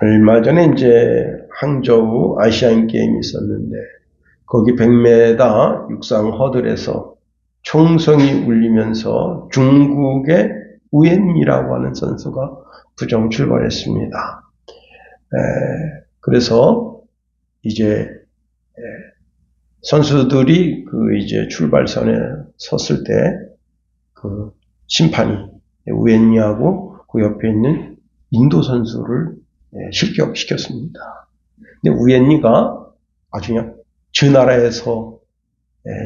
얼마 전에 이제 항저우 아시안 게임이 있었는데 거기 100m 육상 허들에서 총성이 울리면서 중국의 우엔이라고 하는 선수가 부정 출발했습니다. 그래서 이제 선수들이 이제 출발선에 섰을 때 그 심판이 우엔이하고 그 옆에 있는 인도 선수를 실격시켰습니다. 근데 우엔이가 아주 그냥 저 나라에서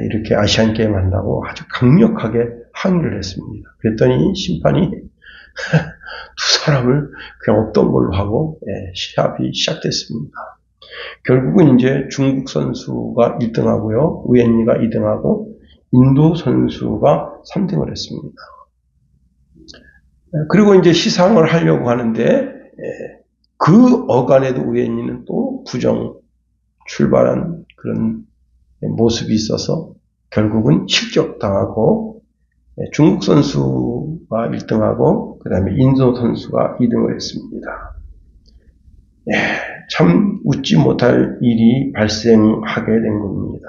이렇게 아시안 게임 한다고 아주 강력하게 항의를 했습니다. 그랬더니 심판이 두 사람을 그냥 없던 걸로 하고 시합이 시작됐습니다. 결국은 이제 중국 선수가 1등하고요, 우엔이가 2등하고 인도 선수가 3등을 했습니다. 그리고 이제 시상을 하려고 하는데 그 어간에도 우엔이는 또 부정 출발한 그런 모습이 있어서 결국은 실격당하고 중국 선수가 1등하고 그 다음에 인도 선수가 2등을 했습니다. 참 웃지 못할 일이 발생하게 된 겁니다.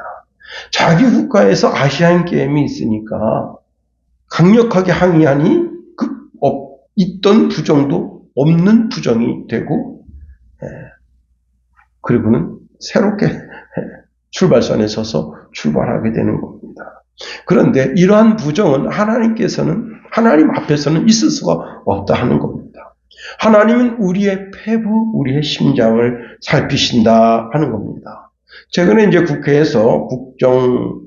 자기 국가에서 아시안 게임이 있으니까 강력하게 항의하니 있던 부정도 없는 부정이 되고 그리고는 새롭게 출발선에 서서 출발하게 되는 겁니다. 그런데 이러한 부정은 하나님 앞에서는 있을 수가 없다 하는 겁니다. 하나님은 우리의 폐부, 우리의 심장을 살피신다 하는 겁니다. 최근에 이제 국회에서 국정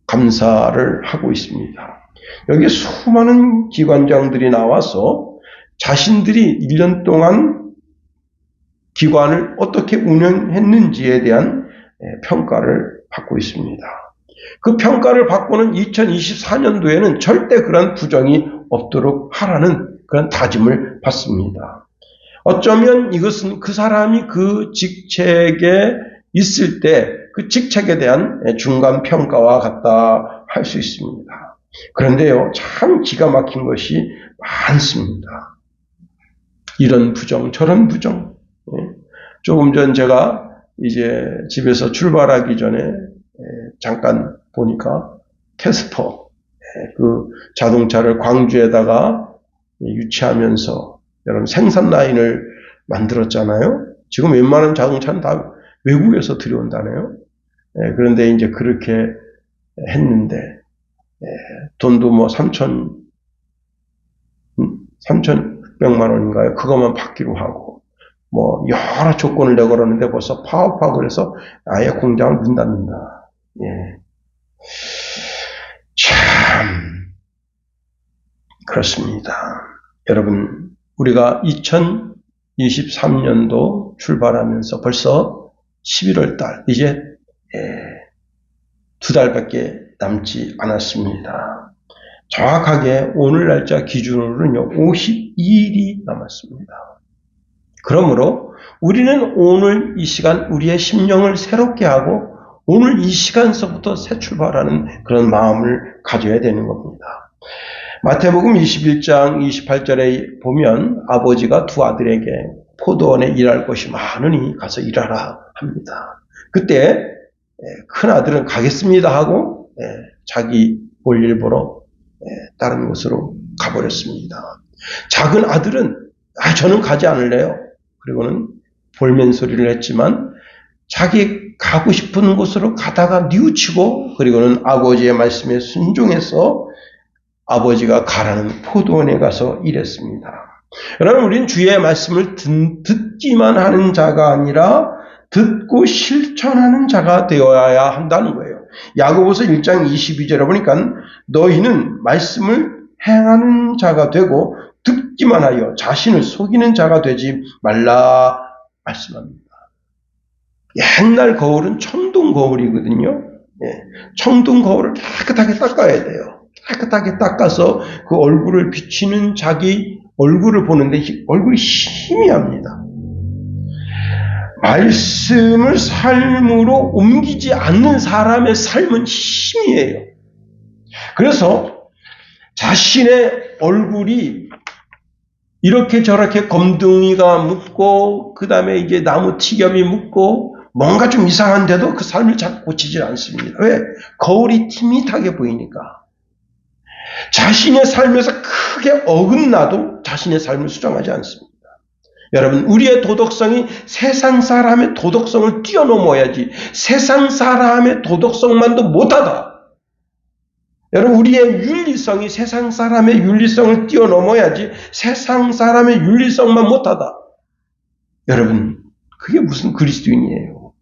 감사를 하고 있습니다. 여기에 수많은 기관장들이 나와서 자신들이 1년 동안 기관을 어떻게 운영했는지에 대한 평가를 받고 있습니다. 그 평가를 받고는 2024년도에는 절대 그런 부정이 없도록 하라는 그런 다짐을 받습니다. 어쩌면 이것은 그 사람이 그 직책에 있을 때 그 직책에 대한 중간 평가와 같다 할 수 있습니다. 그런데요, 참 기가 막힌 것이 많습니다. 이런 부정, 저런 부정. 조금 전 제가 이제 집에서 출발하기 전에 잠깐 보니까 캐스퍼, 그 자동차를 광주에다가 유치하면서 여러분 생산 라인을 만들었잖아요. 지금 웬만한 자동차는 다 외국에서 들여온다네요. 그런데 이제 그렇게 했는데 돈도 뭐 3,600만 원인가요? 그것만 받기로 하고 뭐 여러 조건을 내걸었는데 벌써 파업하고 그래서 아예 공장을 문 닫는다. 참 그렇습니다. 여러분, 우리가 2023년도 출발하면서 벌써 11월 달, 이제 2달밖에 남지 않았습니다. 정확하게 오늘 날짜 기준으로는요, 52일이 남았습니다. 그러므로 우리는 오늘 이 시간 우리의 심령을 새롭게 하고 오늘 이 시간서부터 새 출발하는 그런 마음을 가져야 되는 겁니다. 마태복음 21장 28절에 보면 아버지가 두 아들에게 포도원에 일할 것이 많으니 가서 일하라 합니다. 그때 큰 아들은 가겠습니다 하고 자기 볼일 보러 다른 곳으로 가버렸습니다. 작은 아들은 저는 가지 않을래요. 그리고는 볼멘 소리를 했지만 자기 가고 싶은 곳으로 가다가 뉘우치고 그리고는 아버지의 말씀에 순종해서 아버지가 가라는 포도원에 가서 일했습니다. 여러분, 우리는 주의 말씀을 듣기만 하는 자가 아니라 듣고 실천하는 자가 되어야 한다는 거예요. 야고보서 1장 22절에 보니까 너희는 말씀을 행하는 자가 되고 듣기만 하여 자신을 속이는 자가 되지 말라 말씀합니다. 옛날 거울은 청동 거울이거든요. 청동 거울을 깨끗하게 닦아야 돼요. 깨끗하게 닦아서 그 얼굴을 비치는 자기 얼굴을 보는데 얼굴이 희미합니다. 말씀을 삶으로 옮기지 않는 사람의 삶은 희미해요. 그래서 자신의 얼굴이 이렇게 저렇게 검둥이가 묻고 그 다음에 이제 나무 티겹이 묻고 뭔가 좀 이상한데도 그 삶을 잘 고치질 않습니다. 왜? 거울이 티밋하게 보이니까. 자신의 삶에서 크게 어긋나도 자신의 삶을 수정하지 않습니다. 여러분, 우리의 도덕성이 세상 사람의 도덕성을 뛰어넘어야지 세상 사람의 도덕성만도 못하다. 여러분, 우리의 윤리성이 세상 사람의 윤리성을 뛰어넘어야지 세상 사람의 윤리성만 못하다. 여러분, 그게 무슨 그리스도인이에요.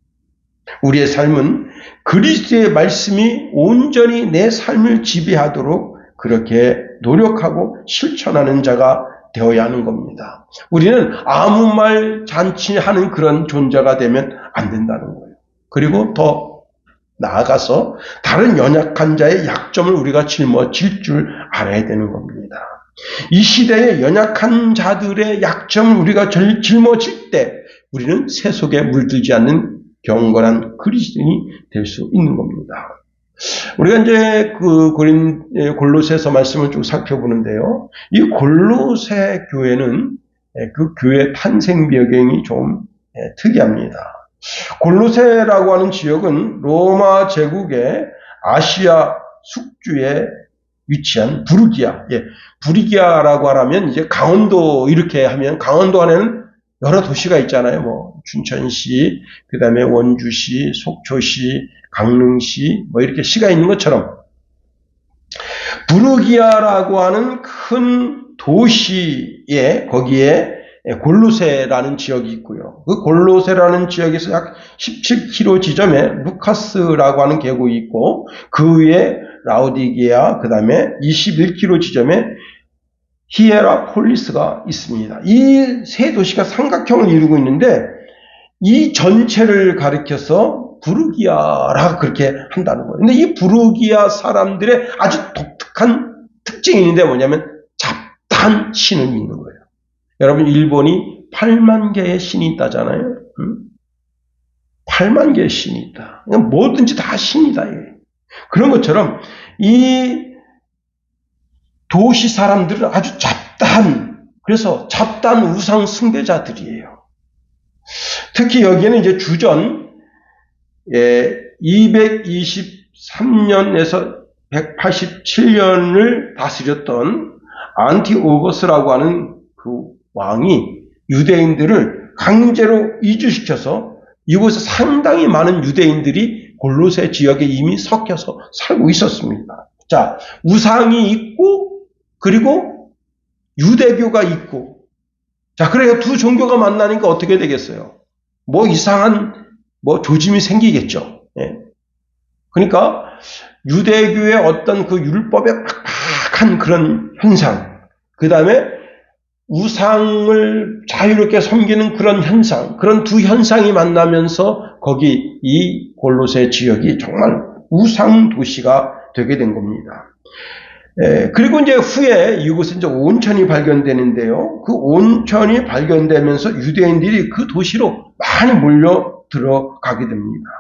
우리의 삶은 그리스도의 말씀이 온전히 내 삶을 지배하도록 그렇게 노력하고 실천하는 자가 되어야 하는 겁니다. 우리는 아무 말 잔치하는 그런 존재가 되면 안 된다는 거예요. 그리고 더 나아가서 다른 연약한 자의 약점을 우리가 짊어질 줄 알아야 되는 겁니다. 이 시대의 연약한 자들의 약점을 우리가 짊어질 때 우리는 세속에 물들지 않는 경건한 그리스도인이 될 수 있는 겁니다. 우리가 이제 그 골로새서 말씀을 쭉 살펴보는데요. 이 골로새 교회는 그 교회 탄생 배경이 좀 특이합니다. 골로새라고 하는 지역은 로마 제국의 아시아 숙주에 위치한 부르기아. 부르기아라고 하면 이제 강원도 이렇게 하면 강원도 안에는 여러 도시가 있잖아요. 뭐 춘천시, 그다음에 원주시, 속초시, 강릉시 뭐 이렇게 시가 있는 것처럼 부르기아라고 하는 큰 도시에 거기에 골로새라는 지역이 있고요. 그 골로새라는 지역에서 약 17km 지점에 루카스라고 하는 계곡이 있고 그 위에 라오디게아, 그 다음에 21km 지점에 히에라폴리스가 있습니다. 이 세 도시가 삼각형을 이루고 있는데 이 전체를 가리켜서 부르기아라 그렇게 한다는 거예요. 근데 이 부르기아 사람들의 아주 독특한 특징이 있는데 뭐냐면 잡다한 신을 믿는 거예요. 여러분, 일본이 8만 개의 신이 있다잖아요. 8만 개의 신이 있다. 뭐든지 다 신이다. 그런 것처럼 이 도시 사람들은 아주 그래서 잡다한 우상 숭배자들이에요. 특히 여기에는 이제 주전 223년에서 187년을 다스렸던 안티오거스라고 하는 그 왕이 유대인들을 강제로 이주시켜서 이곳에 상당히 많은 유대인들이 골로새 지역에 이미 섞여서 살고 있었습니다. 자, 우상이 있고 그리고 유대교가 있고, 자, 그래요. 두 종교가 만나니까 어떻게 되겠어요? 뭐 이상한 조짐이 생기겠죠. 그러니까 유대교의 어떤 그 율법에 팍팍한 그런 현상, 그 다음에 우상을 자유롭게 섬기는 그런 현상, 그런 두 현상이 만나면서 거기 이 골로새 지역이 정말 우상 도시가 되게 된 겁니다. 그리고 이제 후에 이곳에 이제 온천이 발견되는데요. 그 온천이 발견되면서 유대인들이 그 도시로 많이 몰려 들어가게 됩니다.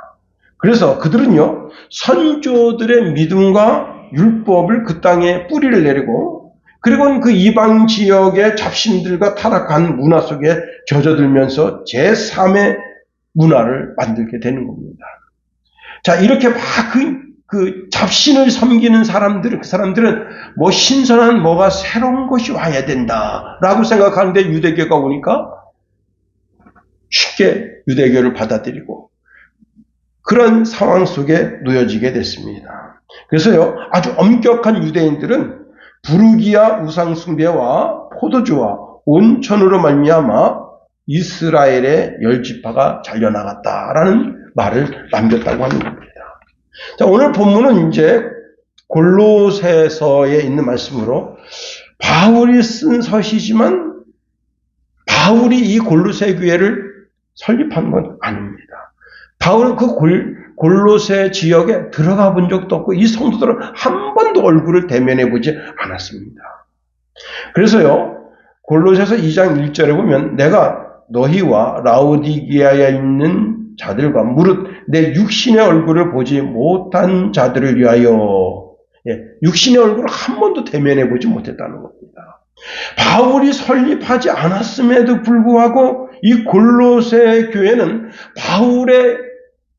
그래서 그들은요, 선조들의 믿음과 율법을 그 땅에 뿌리를 내리고, 그리고 그 이방 지역의 잡신들과 타락한 문화 속에 젖어들면서 제3의 문화를 만들게 되는 겁니다. 자, 이렇게 막 그 잡신을 섬기는 그 사람들은 뭐 신선한 뭐가 새로운 것이 와야 된다라고 생각하는데 유대교가 오니까 쉽게 유대교를 받아들이고 그런 상황 속에 놓여지게 됐습니다. 그래서요, 아주 엄격한 유대인들은 부르기아 우상 숭배와 포도주와 온천으로 말미암아 이스라엘의 10지파가 잘려나갔다라는 말을 남겼다고 하는 겁니다. 자, 오늘 본문은 이제 골로새서에 있는 말씀으로 바울이 쓴 서시지만 바울이 이 골로새 교회를 설립한 건 아닙니다. 바울은 그 골로새 지역에 들어가 본 적도 없고 이 성도들은 한 번도 얼굴을 대면해 보지 않았습니다. 그래서요, 골로새서 2장 1절에 보면 내가 너희와 라오디게아에 있는 자들과 무릇 내 육신의 얼굴을 보지 못한 자들을 위하여, 육신의 얼굴을 한 번도 대면해 보지 못했다는 겁니다. 바울이 설립하지 않았음에도 불구하고 이 골로새 교회는 바울의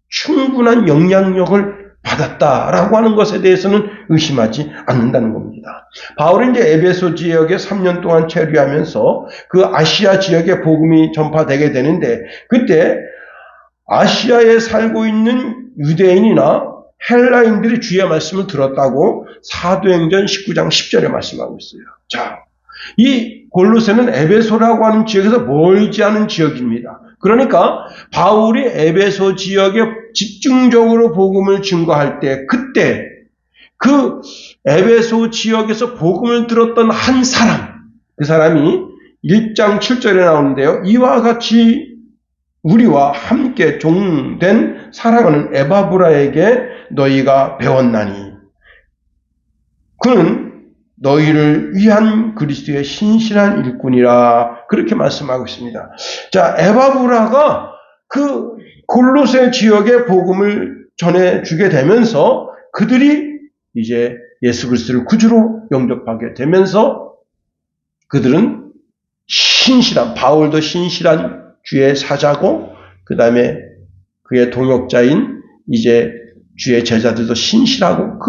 충분한 영향력을 받았다라고 하는 것에 대해서는 의심하지 않는다는 겁니다. 바울이 이제 에베소 지역에 3년 동안 체류하면서 그 아시아 지역에 복음이 전파되게 되는데, 그때 아시아에 살고 있는 유대인이나 헬라인들이 주의 말씀을 들었다고 사도행전 19장 10절에 말씀하고 있어요. 자, 이 골로새는 에베소라고 하는 지역에서 멀지 않은 지역입니다. 그러니까 바울이 에베소 지역에 집중적으로 복음을 증거할 때, 그때 그 에베소 지역에서 복음을 들었던 한 사람, 그 사람이 1장 7절에 나오는데요. 이와 같이 우리와 함께 종된 사랑하는 에바브라에게 너희가 배웠나니 그는 너희를 위한 그리스도의 신실한 일꾼이라, 그렇게 말씀하고 있습니다. 자, 에바브라가 그 골로새 지역의 복음을 전해주게 되면서 그들이 이제 예수 그리스도를 구주로 영접하게 되면서 그들은 신실한, 바울도 신실한 주의 사자고, 그 다음에 그의 동역자인 이제 주의 제자들도 신실하고,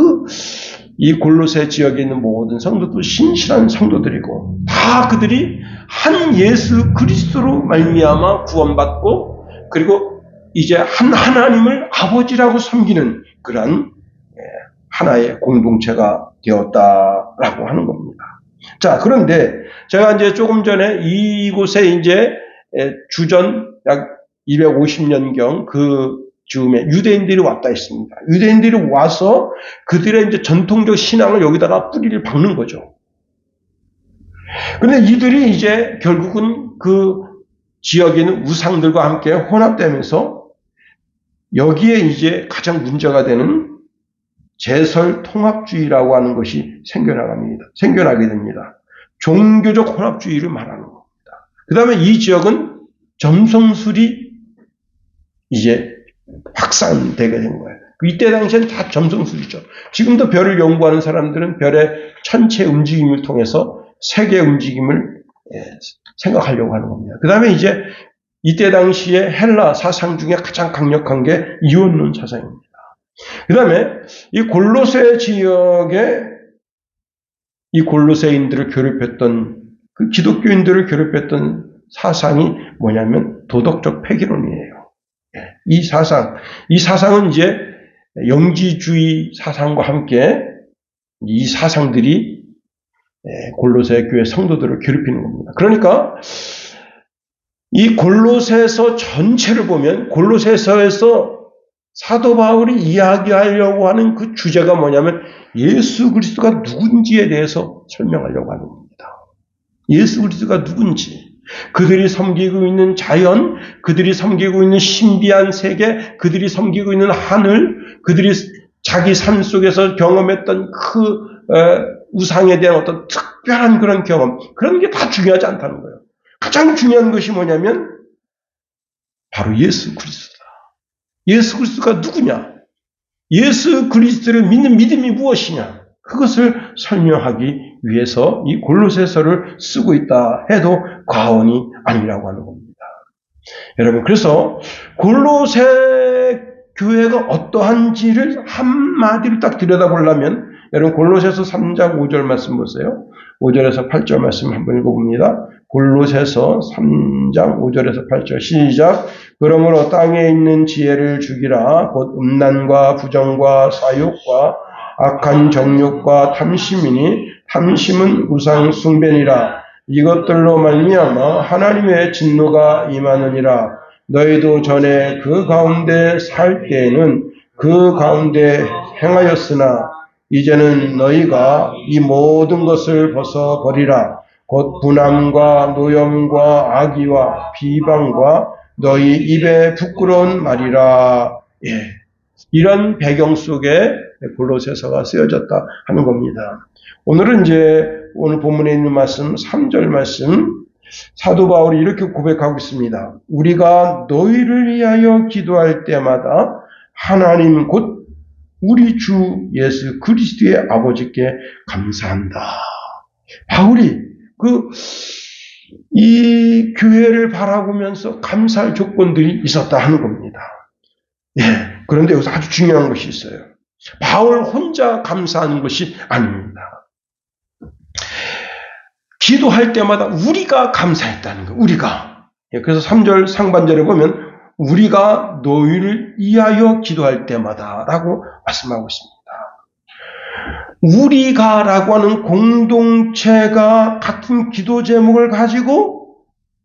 이 골로새 지역에 있는 모든 성도도 신실한 성도들이고, 다 그들이 한 예수 그리스도로 말미암아 구원받고, 그리고 이제 한 하나님을 아버지라고 섬기는 그러한 하나의 공동체가 되었다라고 하는 겁니다. 자, 그런데 제가 이제 조금 전에 이곳에 이제 주전 약 250년경 그 즈음에 유대인들이 왔다 했습니다. 유대인들이 와서 그들의 이제 전통적 신앙을 여기다가 뿌리를 박는 거죠. 그런데 이들이 이제 결국은 그 지역에 있는 우상들과 함께 혼합되면서 여기에 이제 가장 문제가 되는 제설 통합주의라고 하는 것이 생겨나게 됩니다. 종교적 혼합주의를 말하는 겁니다. 그 다음에 이 지역은 점성술이 이제 확산되게 된 거예요. 이때 당시엔 다 점성술이죠. 지금도 별을 연구하는 사람들은 별의 천체 움직임을 통해서 세계 움직임을 생각하려고 하는 겁니다. 그 다음에 이제 이때 당시에 헬라 사상 중에 가장 강력한 게 이원론 사상입니다. 그 다음에 이 골로새 지역에 이 골로새인들을 괴롭혔던, 그 기독교인들을 괴롭혔던 사상이 뭐냐면 도덕적 폐기론이에요. 이 사상은 이제 영지주의 사상과 함께 이 사상들이 골로새 교회 성도들을 괴롭히는 겁니다. 그러니까 이 골로새서 전체를 보면 골로새서에서 사도 바울이 이야기하려고 하는 그 주제가 뭐냐면 예수 그리스도가 누군지에 대해서 설명하려고 하는 겁니다. 예수 그리스도가 누군지, 그들이 섬기고 있는 자연, 그들이 섬기고 있는 신비한 세계, 그들이 섬기고 있는 하늘, 그들이 자기 삶 속에서 경험했던 그 우상에 대한 어떤 특별한 그런 경험, 그런 게 다 중요하지 않다는 거예요. 가장 중요한 것이 뭐냐면 바로 예수 그리스도다. 예수 그리스도가 누구냐? 예수 그리스도를 믿는 믿음이 무엇이냐? 그것을 설명하기 위해서 이 골로새서를 쓰고 있다 해도 과언이 아니라고 하는 겁니다. 여러분, 그래서 골로새 교회가 어떠한지를 한마디로 딱 들여다보려면 여러분 골로새서 3장 5절 말씀 보세요. 5절에서 8절 말씀 한번 읽어봅니다. 골로새서 3장 5절에서 8절 시작. 그러므로 땅에 있는 지혜를 죽이라. 곧 음란과 부정과 사욕과 악한 정욕과 탐심이니 탐심은 우상 숭배니라. 이것들로 말미암아 하나님의 진노가 임하느니라. 너희도 전에 그 가운데 살 때에는 그 가운데 행하였으나 이제는 너희가 이 모든 것을 벗어버리라. 곧 분함과 노염과 악의와 비방과 너희 입에 부끄러운 말이라. 이런 배경 속에 골로새서가 쓰여졌다 하는 겁니다. 오늘은 이제 오늘 본문에 있는 말씀 3절 말씀, 사도 바울이 이렇게 고백하고 있습니다. 우리가 너희를 위하여 기도할 때마다 하나님 곧 우리 주 예수 그리스도의 아버지께 감사한다. 바울이 이 교회를 바라보면서 감사할 조건들이 있었다 하는 겁니다. 예. 그런데 여기서 아주 중요한 것이 있어요. 바울 혼자 감사하는 것이 아닙니다. 기도할 때마다 우리가 감사했다는 거예요. 우리가. 예. 그래서 3절 상반절에 보면 우리가 너희를 위하여 기도할 때마다 라고 말씀하고 있습니다. 우리가라고 하는 공동체가 같은 기도 제목을 가지고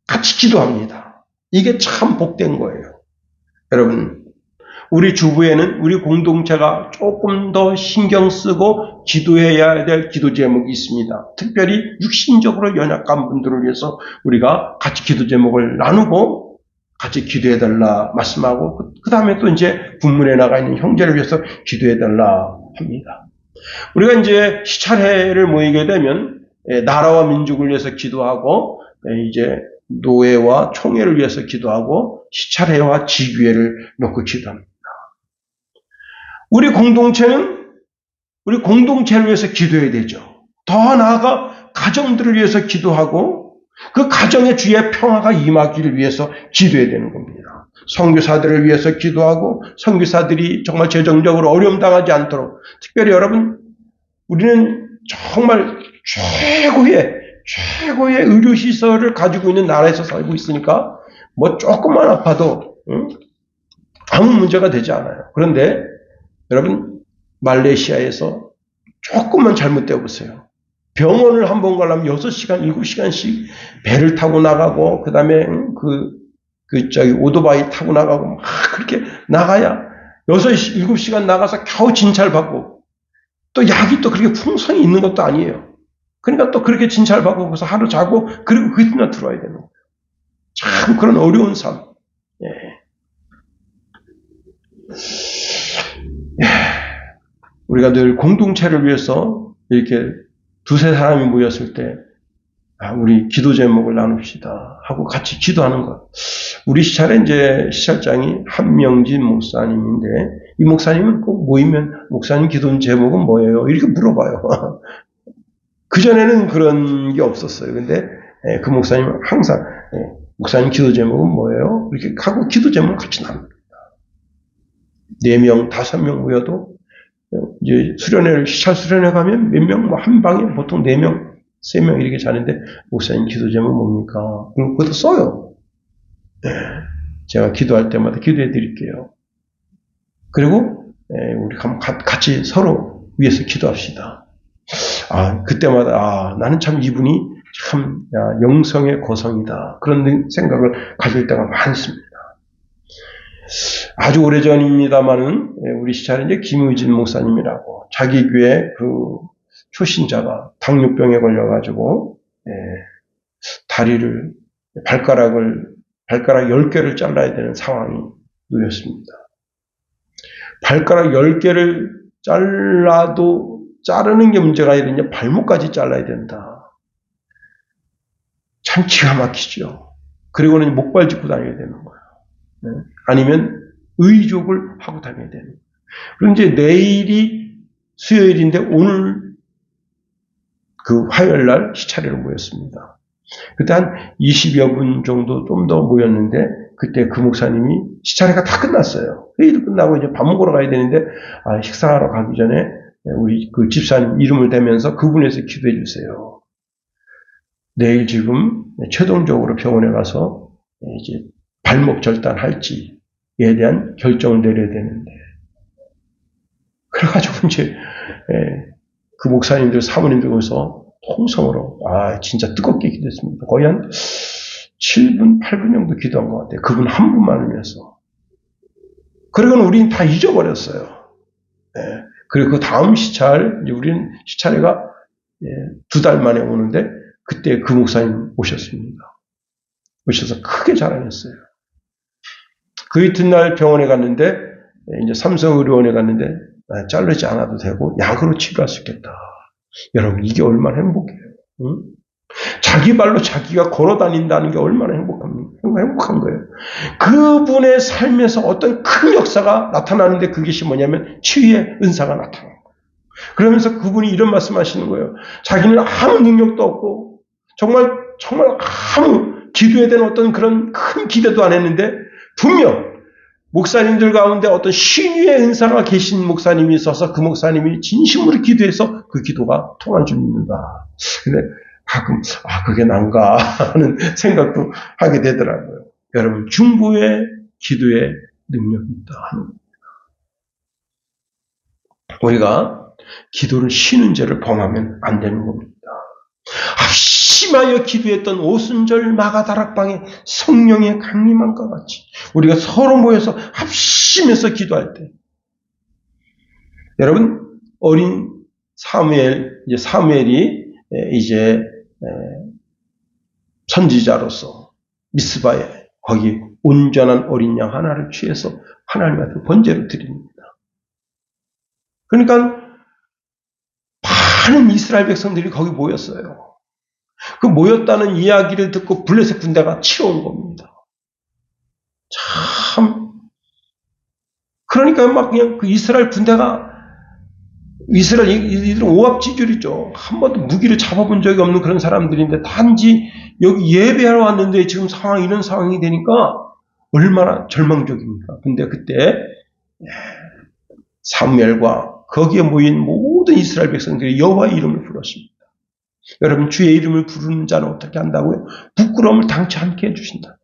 같이 기도합니다. 이게 참 복된 거예요. 여러분, 우리 주부에는 우리 공동체가 조금 더 신경 쓰고 기도해야 될 기도 제목이 있습니다. 특별히 육신적으로 연약한 분들을 위해서 우리가 같이 기도 제목을 나누고 같이 기도해달라 말씀하고 그 다음에 또 이제 군문에 나가 있는 형제를 위해서 기도해달라 합니다. 우리가 이제 시찰회를 모이게 되면 나라와 민족을 위해서 기도하고 이제 노예와 총회를 위해서 기도하고 시찰회와 지교회를 놓고 기도합니다. 우리 공동체는 우리 공동체를 위해서 기도해야 되죠. 더 나아가 가정들을 위해서 기도하고 그 가정의 주의 평화가 임하기를 위해서 기도해야 되는 겁니다. 선교사들을 위해서 기도하고 선교사들이 정말 재정적으로 어려움 당하지 않도록 특별히 여러분 우리는 정말 최고의 의료시설을 가지고 있는 나라에서 살고 있으니까 뭐 조금만 아파도 아무 문제가 되지 않아요. 그런데 여러분 말레이시아에서 조금만 잘못되어 보세요. 병원을 한 번 가려면 6시간, 7시간씩 배를 타고 나가고 그 다음에 오토바이 타고 나가고 막 그렇게 나가야 7시간 나가서 겨우 진찰받고 또 약이 또 그렇게 풍성히 있는 것도 아니에요. 그러니까 또 그렇게 진찰받고 그래서 하루 자고 그리고 그 이튿날 들어와야 되는 거예요. 참 그런 어려운 삶. 예. 우리가 늘 공동체를 위해서 이렇게 두세 사람이 모였을 때 우리 기도 제목을 나눕시다 하고 같이 기도하는 것. 우리 시찰에 이제 시찰장이 한명진 목사님인데 이 목사님은 꼭 모이면 목사님 기도 제목은 뭐예요? 이렇게 물어봐요. 그전에는 그런 게 없었어요. 근데 그 목사님은 항상 목사님 기도 제목은 뭐예요? 이렇게 하고 기도 제목을 같이 나눕니다. 4명, 5명 모여도 이제 시찰 수련회 가면 몇 명, 한 방에 보통 4명, 3명 이렇게 자는데 목사님 기도 제목 뭡니까? 그것도 써요. 네. 제가 기도할 때마다 기도해 드릴게요. 그리고 우리 같이 서로 위해서 기도합시다. 그때마다 나는 참 이분이 참 영성의 고성이다. 그런 생각을 가질 때가 많습니다. 아주 오래전입니다만은 우리 시찰은 이제 김의진 목사님이라고 자기 교회 그 초신자가 당뇨병에 걸려가지고 발가락 10개를 잘라야 되는 상황이 놓였습니다. 발가락 10개를 잘라도 자르는 게 문제가 아니라 이제 발목까지 잘라야 된다. 참 기가 막히죠. 그리고는 목발 짚고 다녀야 되는 거예요. 아니면 의족을 하고 다녀야 되는 거예요. 그럼 이제 내일이 수요일인데 오늘 그 화요일날 시찰회로 모였습니다. 그때 한 20여 분 정도 좀 더 모였는데 그때 그 목사님이 시찰회가 다 끝났어요. 회의도 끝나고 이제 밥 먹으러 가야 되는데 식사하러 가기 전에 우리 그 집사님 이름을 대면서 그분에서 기도해 주세요. 내일 지금 최종적으로 병원에 가서 이제 발목 절단할지에 대한 결정을 내려야 되는데 그래가지고 이제 그 목사님들 사모님들 거기서 통성으로 진짜 뜨겁게 기도했습니다. 거의 한 7분, 8분 정도 기도한 것 같아요. 그분 한 분만을 위해서. 그리고는 우린 다 잊어버렸어요. 그리고 그 다음 시찰, 우리는 시찰회가 2달 만에 오는데 그때 그 목사님 오셨습니다. 오셔서 크게 자랑했어요. 그 이튿날 병원에 갔는데 이제 삼성의료원에 갔는데 자르지 않아도 되고 약으로 치료할 수 있겠다. 여러분 이게 얼마나 행복해요. 응? 자기 발로 자기가 걸어다닌다는 게 얼마나 행복한 거예요. 그분의 삶에서 어떤 큰 역사가 나타나는데 그것이 뭐냐면 치유의 은사가 나타나는 거예요. 그러면서 그분이 이런 말씀하시는 거예요. 자기는 아무 능력도 없고 정말 아무 기도에 대한 어떤 그런 큰 기대도 안 했는데 분명 목사님들 가운데 어떤 신유의 은사가 계신 목사님이 있어서 그 목사님이 진심으로 기도해서 그 기도가 통한 줄 믿는다. 근데 가끔 그게 난가 하는 생각도 하게 되더라고요. 여러분, 중보의 기도에 능력이 있다 하는 겁니다. 우리가 기도를 쉬는 죄를 범하면 안 되는 겁니다. 합심하여 기도했던 오순절 마가다락방의 성령의 강림함과 같이 우리가 서로 모여서 합심해서 기도할 때, 여러분, 어린 사무엘이 이제 선지자로서 미스바에 거기 온전한 어린 양 하나를 취해서 하나님한테 번제로 드립니다. 그러니까 많은 이스라엘 백성들이 거기 모였어요. 그 모였다는 이야기를 듣고 블레셋 군대가 치러온 겁니다. 참, 그러니까 막 그냥 그 이스라엘 군대가, 이들은 오합지졸이죠. 한 번도 무기를 잡아본 적이 없는 그런 사람들인데 단지 여기 예배하러 왔는데 지금 이런 상황이 되니까 얼마나 절망적입니까? 근데 그때 사무엘과 거기에 모인 모든 이스라엘 백성들이 여호와의 이름을 불렀습니다. 여러분, 주의 이름을 부르는 자는 어떻게 한다고요? 부끄러움을 당치 않게 해주신다.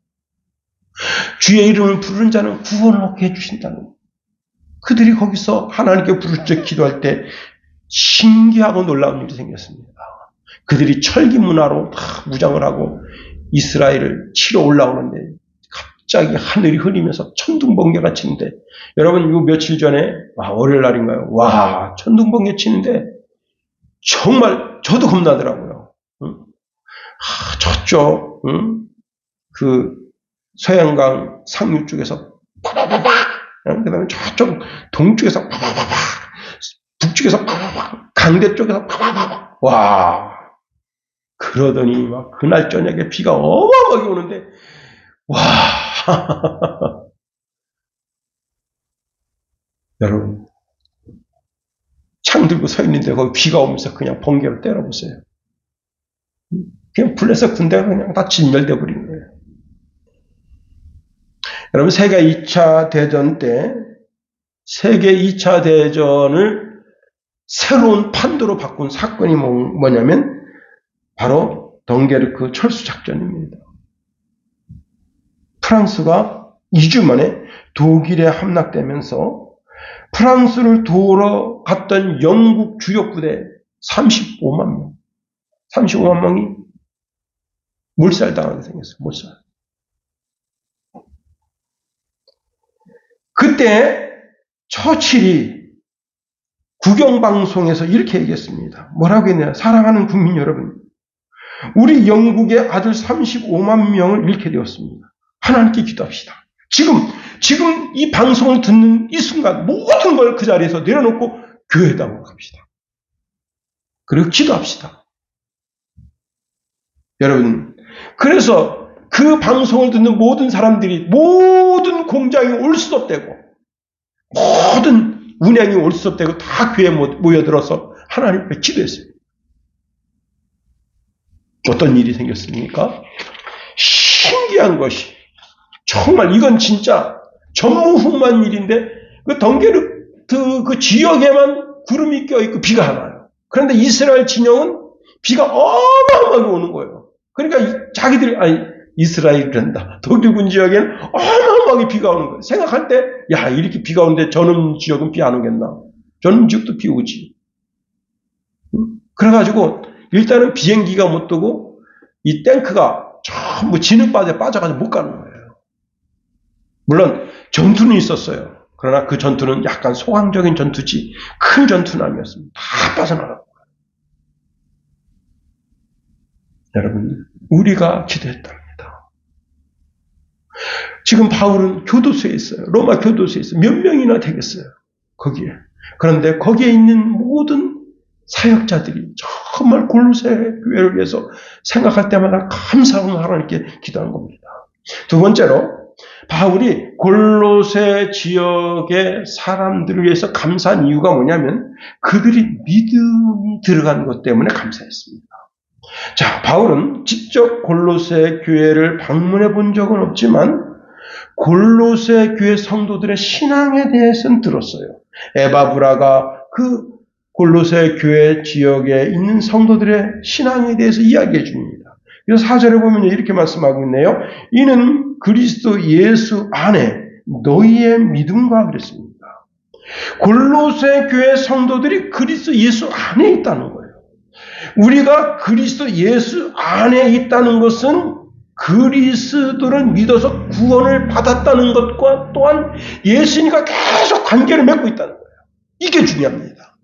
주의 이름을 부르는 자는 구원을 얻게 해주신다는. 그들이 거기서 하나님께 부르짖어 기도할 때 신기하고 놀라운 일이 생겼습니다. 그들이 철기 문화로 다 무장을 하고 이스라엘을 치러 올라오는데 갑자기 하늘이 흐리면서 천둥번개가 치는데, 여러분, 이거 며칠 전에 월요일 날인가요? 천둥번개 치는데 정말 저도 겁나더라고요. 저쪽 그 서양강 상류 쪽에서 파바바바, 그다음에 저쪽 동쪽에서 파바바바, 북쪽에서 파바바바, 강대 쪽에서 파바바바. 그러더니 막 그날 저녁에 비가 어마어마하게 오는데 여러분, 창 들고 서 있는데 거기 비가 오면서 그냥 번개로 때려보세요. 그냥 블레셋 군대가 그냥 다 진멸돼 버린 거예요. 여러분, 세계 2차 대전 때 세계 2차 대전을 새로운 판도로 바꾼 사건이 뭐냐면 바로 덩게르크 철수 작전입니다. 프랑스가 2주 만에 독일에 함락되면서 프랑스를 도우러 갔던 영국 주력 부대 35만 명이 몰살당하게 생겼어요. 몰살. 그때 처칠이 국영방송에서 이렇게 얘기했습니다. 뭐라고 했냐? 사랑하는 국민 여러분, 우리 영국의 아들 35만 명을 잃게 되었습니다. 하나님께 기도합시다. 지금 이 방송을 듣는 이 순간 모든 걸 그 자리에서 내려놓고 교회당으로 갑시다. 그리고 기도합시다. 여러분, 그래서 그 방송을 듣는 모든 사람들이 모든 공장이 올수업되고 모든 운행이 올수업되고 다 교회에 모여들어서 하나님께 기도했어요. 어떤 일이 생겼습니까? 신기한 것이, 정말 이건 진짜 전무후무한 일인데, 그 덩게르크 그 지역에만 구름이 껴있고 비가 안 와요. 그런데 이스라엘 진영은 비가 어마어마하게 오는 거예요. 그러니까 이스라엘이란다. 독일군 지역에는 어마어마하게 비가 오는 거예요. 생각할 때, 이렇게 비가 오는데 저놈 지역은 비 안 오겠나? 저놈 지역도 비 오지. 그래가지고 일단은 비행기가 못 뜨고 이 탱크가 전부 진흙바다에 빠져가지고 못 가는 거예요. 물론 전투는 있었어요. 그러나 그 전투는 약간 소강적인 전투지 큰 전투는 아니었습니다. 다 빠져나가고. 여러분, 우리가 기도했답니다. 지금 바울은 교도소에 있어요. 로마 교도소에 있어요. 몇 명이나 되겠어요. 거기에. 그런데 거기에 있는 모든 사역자들이 정말 골로새 교회를 위해서 생각할 때마다 감사하고 하나님께 기도한 겁니다. 두 번째로, 바울이 골로새 지역의 사람들을 위해서 감사한 이유가 뭐냐면 그들이 믿음이 들어간 것 때문에 감사했습니다. 자, 바울은 직접 골로새 교회를 방문해 본 적은 없지만 골로새 교회 성도들의 신앙에 대해서는 들었어요. 에바브라가 그 골로새 교회 지역에 있는 성도들의 신앙에 대해서 이야기해 줍니다. 그래서 4절에 보면 이렇게 말씀하고 있네요. 이는 그리스도 예수 안에 너희의 믿음과 그랬습니다. 골로새 교회 성도들이 그리스도 예수 안에 있다는 거예요. 우리가 그리스도 예수 안에 있다는 것은 그리스도를 믿어서 구원을 받았다는 것과 또한 예수님과 계속 관계를 맺고 있다는 거예요. 이게 중요합니다.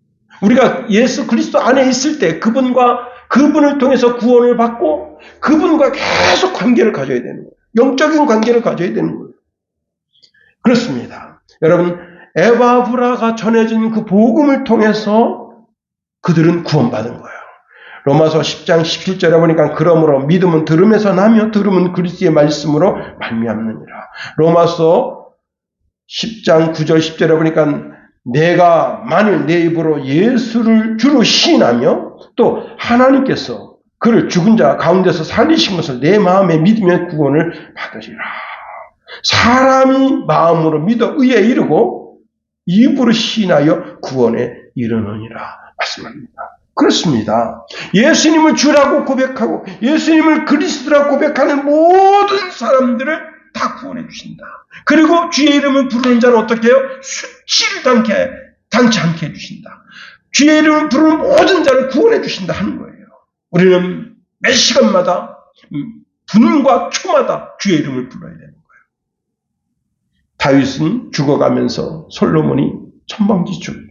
우리가 예수 그리스도 안에 있을 때 그분을 통해서 구원을 받고 그분과 계속 관계를 가져야 되는 거예요. 영적인 관계를 가져야 되는 거예요. 그렇습니다. 여러분, 에바브라가 전해진 그 복음을 통해서 그들은 구원받은 거예요. 로마서 10장 17절에 보니까 그러므로 믿음은 들음에서 나며 들음은 그리스도의 말씀으로 말미암느니라. 로마서 10장 9절 10절에 보니까 내가 만일 내 입으로 예수를 주로 시인하며 또 하나님께서 그를 죽은 자 가운데서 살리신 것을 내 마음에 믿으며 구원을 받으리라. 사람이 마음으로 믿어 의에 이르고 입으로 시인하여 구원에 이르느니라 말씀합니다. 그렇습니다. 예수님을 주라고 고백하고 예수님을 그리스도라고 고백하는 모든 사람들을 다 구원해 주신다. 그리고 주의 이름을 부르는 자는 어떻게 해요? 수치를 당치 않게 해주신다. 주의 이름을 부르는 모든 자를 구원해 주신다 하는 거예요. 우리는 매 시간마다 분과 초마다 주의 이름을 불러야 되는 거예요. 다윗은 죽어가면서 솔로몬이 천방지축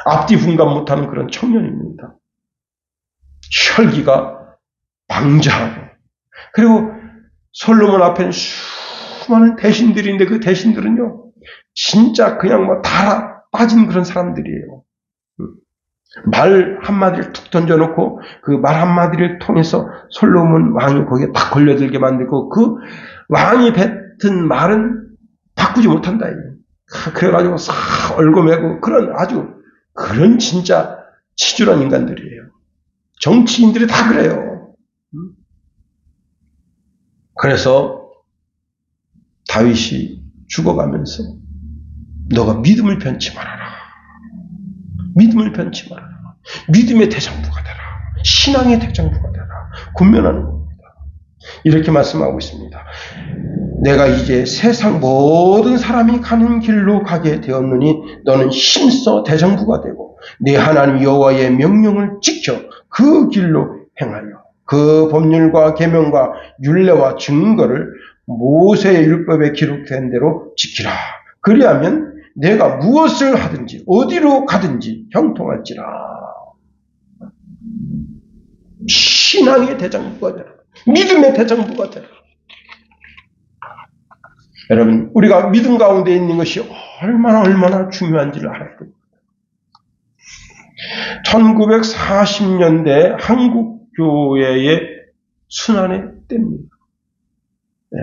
앞뒤 분간 못하는 그런 청년입니다. 혈기가 방자하고 그리고 솔로몬 앞에는 수많은 대신들인데 그 대신들은요 진짜 그냥 뭐 다 빠진 그런 사람들이에요. 말 한마디를 툭 던져놓고 그 말 한마디를 통해서 솔로몬 왕이 거기에 딱 걸려들게 만들고 그 왕이 뱉은 말은 바꾸지 못한다. 그래가지고 싹 얽어매고 그런 진짜 치졸한 인간들이에요. 정치인들이 다 그래요. 그래서 다윗이 죽어가면서 너가 믿음을 변치 말아라. 믿음을 변치 말아라. 믿음의 대장부가 되라. 신앙의 대장부가 되라. 군면하는 겁니다. 이렇게 말씀하고 있습니다. 내가 이제 세상 모든 사람이 가는 길로 가게 되었느니 너는 힘써 대장부가 되고 내 하나님 여호와의 명령을 지켜 그 길로 행하여 그 법률과 계명과 율례와 증거를 모세의 율법에 기록된 대로 지키라. 그리하면 내가 무엇을 하든지 어디로 가든지 형통할지라. 신앙의 대장부가 되라. 믿음의 대장부가 되라. 여러분, 우리가 믿음 가운데 있는 것이 얼마나 중요한지를 알아야 됩니다. 1940년대 한국 교회의 순환의 때입니다. 네.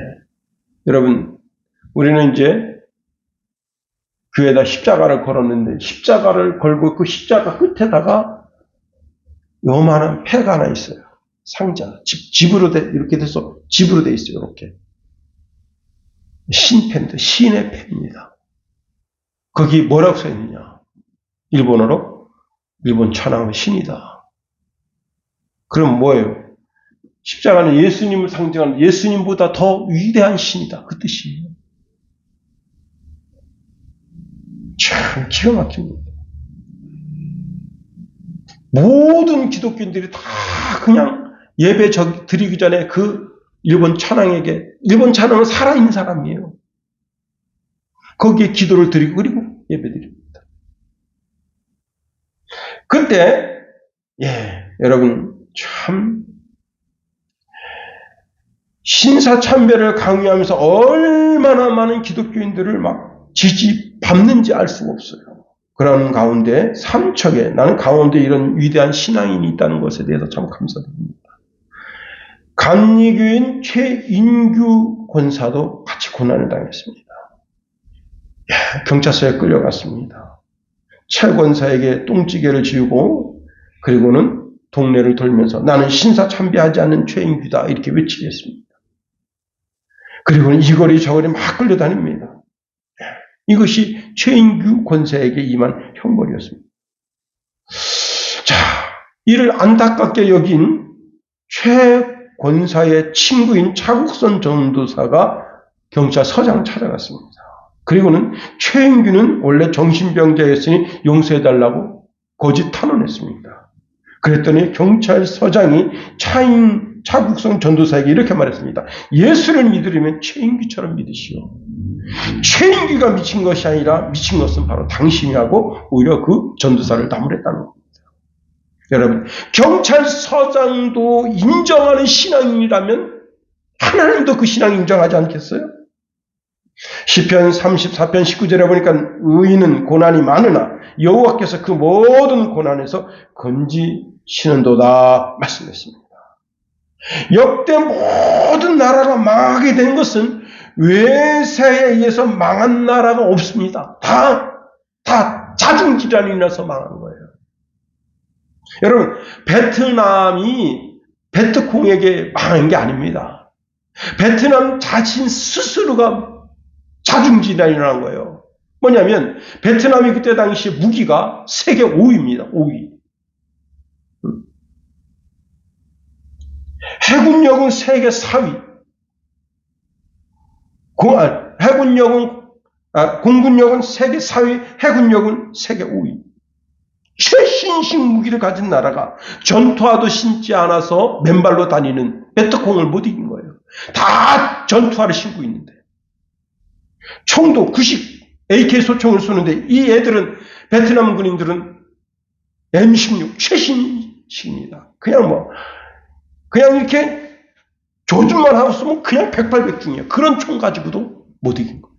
여러분, 우리는 이제 교회에다 십자가를 걸었는데 십자가를 걸고 그 십자가 끝에다가 요만한 패가 하나 있어요. 상자, 집으로 이렇게 돼서 집으로 돼 있어요. 이렇게. 신패입니다. 신의 패입니다. 거기 뭐라고 써 있느냐? 일본어로 일본 천황의 신이다. 그럼 뭐예요? 십자가는 예수님을 상징하는 예수님보다 더 위대한 신이다. 그 뜻이에요. 참 기가 막힙니다. 모든 기독교인들이 다 그냥 예배 드리기 전에 그 일본 천황은 살아있는 사람이에요. 거기에 기도를 드리고 그리고 예배 드립니다. 그때 여러분 참 신사참배를 강요하면서 얼마나 많은 기독교인들을 막 밟는지 알 수가 없어요. 그런 가운데 삼척에 나는 강원도에 이런 위대한 신앙인이 있다는 것에 대해서 참 감사드립니다. 감리교인 최인규 권사도 같이 고난을 당했습니다. 경찰서에 끌려갔습니다. 최 권사에게 똥찌개를 지우고 그리고는 동네를 돌면서 나는 신사참배하지 않는 죄인이다 이렇게 외치겠습니다. 그리고는 이 거리 저 거리 막 끌려다닙니다. 이것이 최인규 권사에게 임한 형벌이었습니다. 자, 이를 안타깝게 여긴 최 권사의 친구인 차국선 전도사가 경찰서장 찾아갔습니다. 그리고는 최인규는 원래 정신병자였으니 용서해달라고 거짓 탄원했습니다. 그랬더니 경찰서장이 차국선 전도사에게 이렇게 말했습니다. 예수를 믿으려면 최인규처럼 믿으시오. 최인규가 미친 것이 아니라 미친 것은 바로 당신이라고 오히려 그 전도사를 나무랬다는 겁니다. 여러분, 경찰서장도 인정하는 신앙인이라면 하나님도 그 신앙 인정하지 않겠어요? 시편 34편 19절에 보니까 의인은 고난이 많으나 여호와께서 그 모든 고난에서 건지시는도다 말씀했습니다. 역대 모든 나라가 망하게 된 것은 외세에 의해서 망한 나라가 없습니다. 다 자중질환이 나서 망한 거예요. 여러분, 베트남이 베트콩에게 망한 게 아닙니다. 베트남 자신 스스로가 자중질환이 일어난 거예요. 뭐냐면 베트남이 그때 당시 무기가 세계 5위입니다. 5위. 해군력은 세계 4위. 공군력은 세계 4위, 해군력은 세계 5위. 최신식 무기를 가진 나라가 전투화도 신지 않아서 맨발로 다니는 베트콩을 못 이긴 거예요. 다 전투화를 신고 있는데. 총도 90 AK 소총을 쏘는데 이 애들은 베트남 군인들은 M16 최신식입니다. 그냥 이렇게 조준만 하고 쓰면 그냥 백발백중이에요. 그런 총 가지고도 못 이긴 거예요.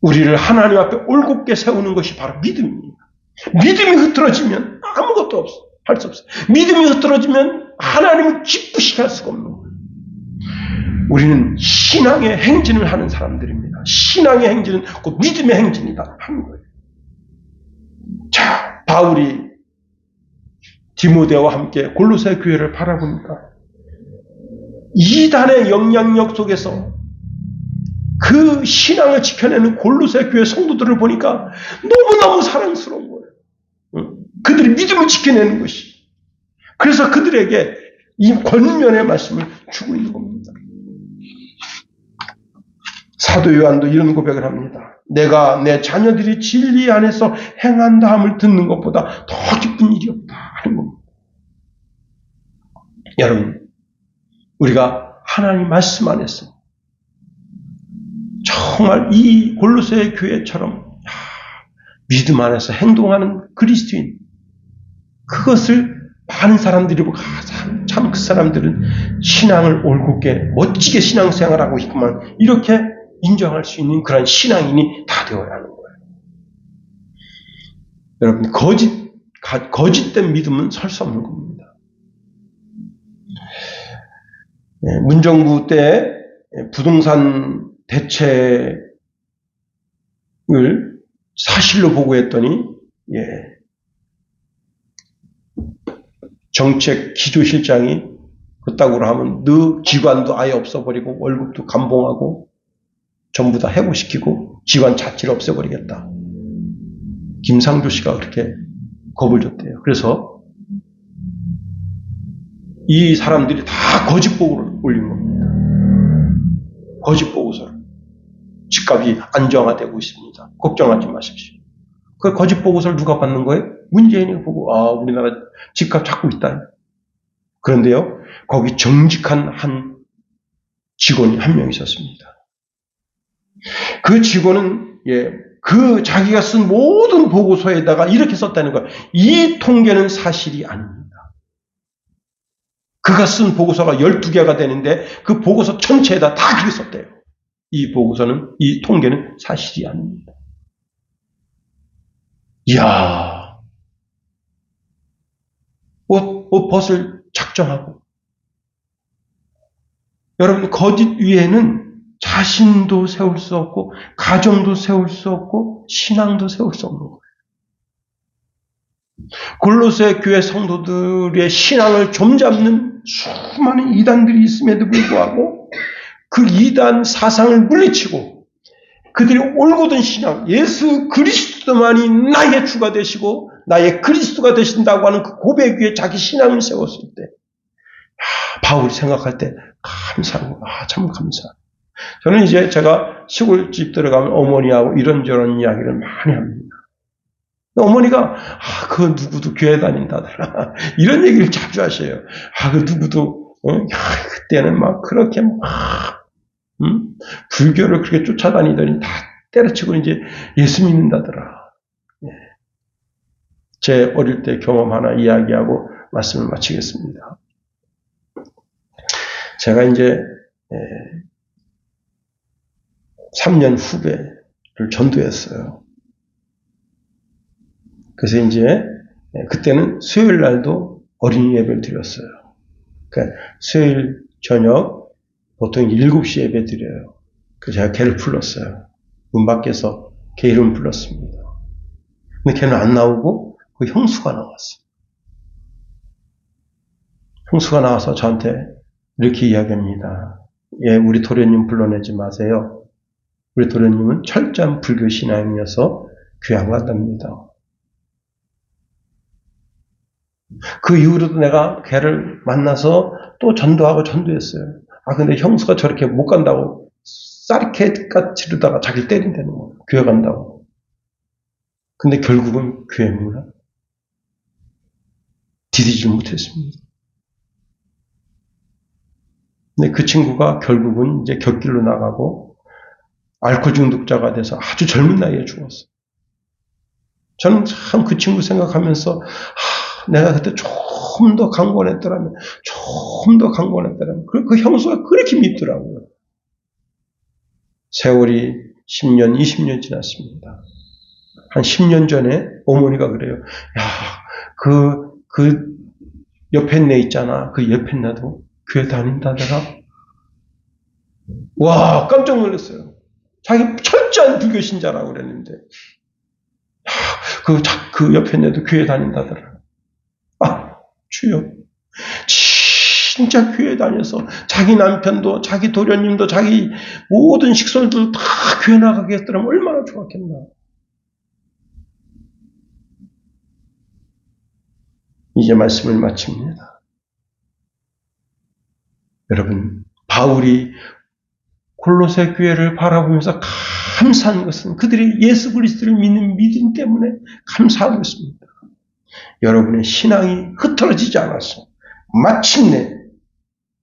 우리를 하나님 앞에 올곧게 세우는 것이 바로 믿음입니다. 믿음이 흐트러지면 아무것도 할 수 없어요. 믿음이 흐트러지면 하나님을 기쁘시게 할 수가 없는 거예요. 우리는 신앙의 행진을 하는 사람들입니다. 신앙의 행진은 곧 믿음의 행진이다 하는 거예요. 자, 바울이 디모데와 함께 골로새 교회를 바라보니까 이단의 영향력 속에서 그 신앙을 지켜내는 골로새 교회 성도들을 보니까 너무너무 사랑스러운 거예요. 그들이 믿음을 지켜내는 것이. 그래서 그들에게 이 권면의 말씀을 주고 있는 겁니다. 사도 요한도 이런 고백을 합니다. 내가 내 자녀들이 진리 안에서 행한다 함을 듣는 것보다 더 기쁜 일이 없다 하는 겁니다. 여러분, 우리가 하나님 말씀 안에서 정말 이 골로새 교회처럼 믿음 안에서 행동하는 그리스도인, 그것을 많은 사람들이 보고 참 그 사람들은 신앙을 올곧게 멋지게 신앙생활하고 있구만 이렇게 인정할 수 있는 그런 신앙인이 다 되어야 하는 거예요. 여러분, 거짓된 믿음은 설 수 없는 겁니다. 문정부 때 부동산 대책을 사실로 보고했더니 정책 기조실장이 그따구로 하면 너 기관도 아예 없애버리고 월급도 감봉하고 전부 다 해고시키고 기관 자체를 없애버리겠다. 김상조 씨가 그렇게 겁을 줬대요. 그래서 이 사람들이 다 거짓 보고를 올린 겁니다. 거짓 보고서를. 집값이 안정화되고 있습니다. 걱정하지 마십시오. 그 거짓 보고서를 누가 받는 거예요? 문재인이 보고 우리나라 집값 잡고 있다. 그런데요, 거기 정직한 한 직원이 한 명 있었습니다. 그 직원은 그 자기가 쓴 모든 보고서에다가 이렇게 썼다는 거예요. 이 통계는 사실이 아닙니다. 그가 쓴 보고서가 12개가 되는데 그 보고서 전체에다 다 그렇게 썼대요. 이 보고서는, 이 통계는 사실이 아닙니다. 이야, 옷을 작정하고. 여러분, 거짓 위에는 자신도 세울 수 없고, 가정도 세울 수 없고, 신앙도 세울 수 없는 거예요. 골로새 교회 성도들의 신앙을 점잡는 수많은 이단들이 있음에도 불구하고 그 이단 사상을 물리치고 그들이 올곧은 신앙, 예수 그리스도만이 나의 주가 되시고 나의 그리스도가 되신다고 하는 그 고백 위에 자기 신앙을 세웠을 때 바울이 생각할 때 감사하고 참 감사. 저는 이제 제가 시골집 들어가면 어머니하고 이런저런 이야기를 많이 합니다. 어머니가 그 누구도 교회 다닌다더라 이런 얘기를 자주 하셔요. 그 누구도 그때는 막 그렇게 불교를 그렇게 쫓아다니더니 다 때려치고 이제 예수 믿는다더라. 제 어릴 때 경험 하나 이야기하고 말씀을 마치겠습니다. 제가 이제 3년 후배를 전도했어요. 그래서 이제 그때는 수요일 날도 어린이 예배를 드렸어요. 그러니까 수요일 저녁 보통 7시 예배 드려요. 그래서 제가 걔를 불렀어요. 문 밖에서 걔 이름 불렀습니다. 근데 걔는 안 나오고 그 형수가 나왔어요. 형수가 나와서 저한테 이렇게 이야기합니다. 우리 도련님 불러내지 마세요. 우리 도련님은 철저한 불교 신앙이어서 교회 안 간답니다. 그 이후로도 내가 걔를 만나서 또 전도했어요. 근데 형수가 저렇게 못 간다고 쌀케가 지르다가 자기를 때린다는 거예요. 교회 간다고. 근데 결국은 교회 문화 디디질 못했습니다. 근데 그 친구가 결국은 이제 곁길로 나가고 알코올 중독자가 돼서 아주 젊은 나이에 죽었어요. 저는 참 그 친구 생각하면서 내가 그때 조금 더 강권했더라면 그 형수가 그렇게 믿더라고요. 세월이 10년, 20년 지났습니다. 한 10년 전에 어머니가 그래요. 그 옆에 내 있잖아. 그 옆에 나도 교회 다닌다더라. 와, 깜짝 놀랐어요. 자기 철저한 불교 신자라고 그랬는데. 그 옆에 내도 교회 다닌다더라. 주여. 진짜 교회 다녀서 자기 남편도 자기 도련님도 자기 모든 식솔들 다 교회 나가게 했더라면 얼마나 좋았겠나. 이제 말씀을 마칩니다. 여러분, 바울이 골로새 교회를 바라보면서 감사한 것은 그들이 예수 그리스도를 믿는 믿음 때문에 감사하고 있습니다. 여러분의 신앙이 흐트러지지 않았어. 마침내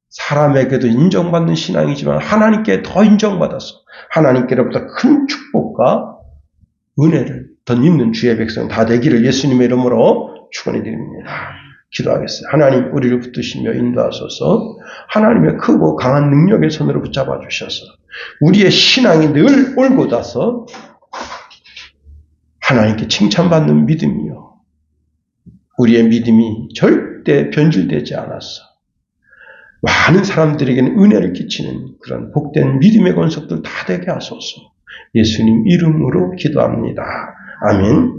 사람에게도 인정받는 신앙이지만 하나님께 더 인정받아서 하나님께로부터 큰 축복과 은혜를 덧입는 주의 백성 다 되기를 예수님의 이름으로 축원해 드립니다. 기도하겠어요. 하나님 우리를 붙드시며 인도하소서. 하나님의 크고 강한 능력의 손으로 붙잡아 주셔서 우리의 신앙이 늘 올곧아서 하나님께 칭찬받는 믿음이요. 우리의 믿음이 절대 변질되지 않았어. 많은 사람들에게는 은혜를 끼치는 그런 복된 믿음의 권속들 다 되게 하소서. 예수님 이름으로 기도합니다. 아멘.